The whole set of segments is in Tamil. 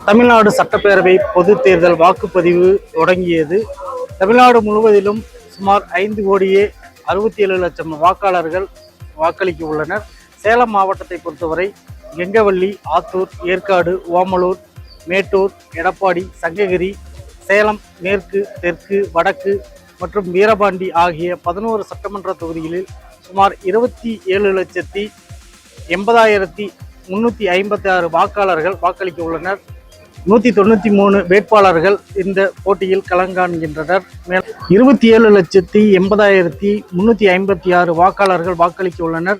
தமிழ்நாடு சட்டப்பேரவை பொதுத் தேர்தல் வாக்குப்பதிவு தொடங்கியது. தமிழ்நாடு முழுவதிலும் சுமார் 5,67,00,000 வாக்காளர்கள் வாக்களிக்க உள்ளனர். சேலம் மாவட்டத்தை பொறுத்தவரை கெங்கவல்லி, ஆத்தூர், ஏற்காடு, ஓமலூர், மேட்டூர், எடப்பாடி, சங்ககிரி, சேலம் மேற்கு, தெற்கு, வடக்கு மற்றும் வீரபாண்டி ஆகிய 11 சட்டமன்ற தொகுதிகளில் சுமார் 27,80,356 வாக்காளர்கள் வாக்களிக்க உள்ளனர். 193 வேட்பாளர்கள் இந்த போட்டியில் களங்காண்கின்றனர். 27,80,356 வாக்காளர்கள் வாக்களிக்க உள்ளனர்.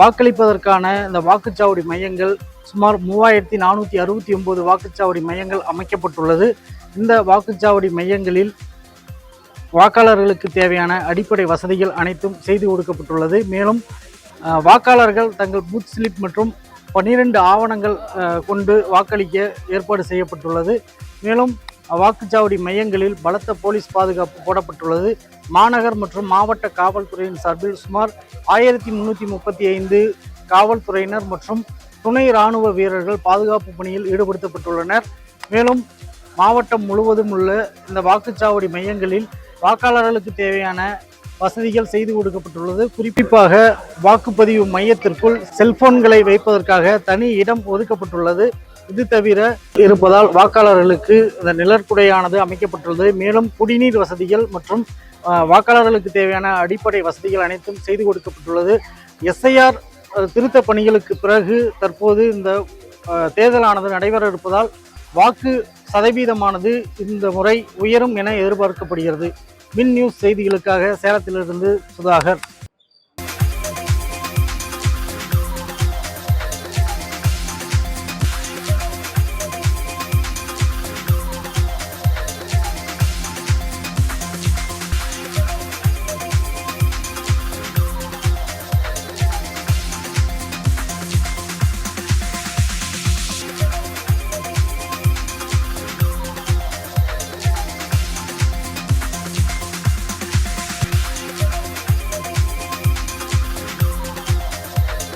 வாக்களிப்பதற்கான இந்த வாக்குச்சாவடி மையங்கள் சுமார் 3,469 வாக்குச்சாவடி மையங்கள் அமைக்கப்பட்டுள்ளது. இந்த வாக்குச்சாவடி மையங்களில் வாக்காளர்களுக்கு தேவையான அடிப்படை வசதிகள் அனைத்தும் செய்து கொடுக்கப்பட்டுள்ளது. மேலும் வாக்காளர்கள் தங்கள் பூத் ஸ்லிப் மற்றும் 12 ஆவணங்கள் கொண்டு வாக்களிக்க ஏற்பாடு செய்யப்பட்டுள்ளது. மேலும் வாக்குச்சாவடி மையங்களில் பலத்த போலீஸ் பாதுகாப்பு போடப்பட்டுள்ளது. மாநகர் மற்றும் மாவட்ட காவல்துறையின் சார்பில் சுமார் 1,335 காவல்துறையினர் மற்றும் துணை இராணுவ வீரர்கள் பாதுகாப்பு பணியில் ஈடுபடுத்தப்பட்டுள்ளனர். மேலும் மாவட்டம் முழுவதும் உள்ள இந்த வாக்குச்சாவடி மையங்களில் வாக்காளர்களுக்கு தேவையான வசதிகள் செய்து கொடுக்கப்பட்டுள்ளது. குறிப்பாக வாக்குப்பதிவு மையத்திற்குள் செல்போன்களை வைப்பதற்காக தனி இடம் ஒதுக்கப்பட்டுள்ளது. இது தவிர இருப்பதால் வாக்காளர்களுக்கு இந்த நிழற்குடையானது அமைக்கப்பட்டுள்ளது. மேலும் குடிநீர் வசதிகள் மற்றும் வாக்காளர்களுக்கு தேவையான அடிப்படை வசதிகள் அனைத்தும் செய்து கொடுக்கப்பட்டுள்ளது. எஸ்ஐஆர் திருத்த பணிகளுக்கு பிறகு தற்போது இந்த தேர்தலானது நடைபெற இருப்பதால் வாக்கு சதவீதமானது இந்த முறை உயரும் என எதிர்பார்க்கப்படுகிறது. மின் நியூஸ் செய்திகளுக்காக சேலத்திலிருந்து சுதாகர்.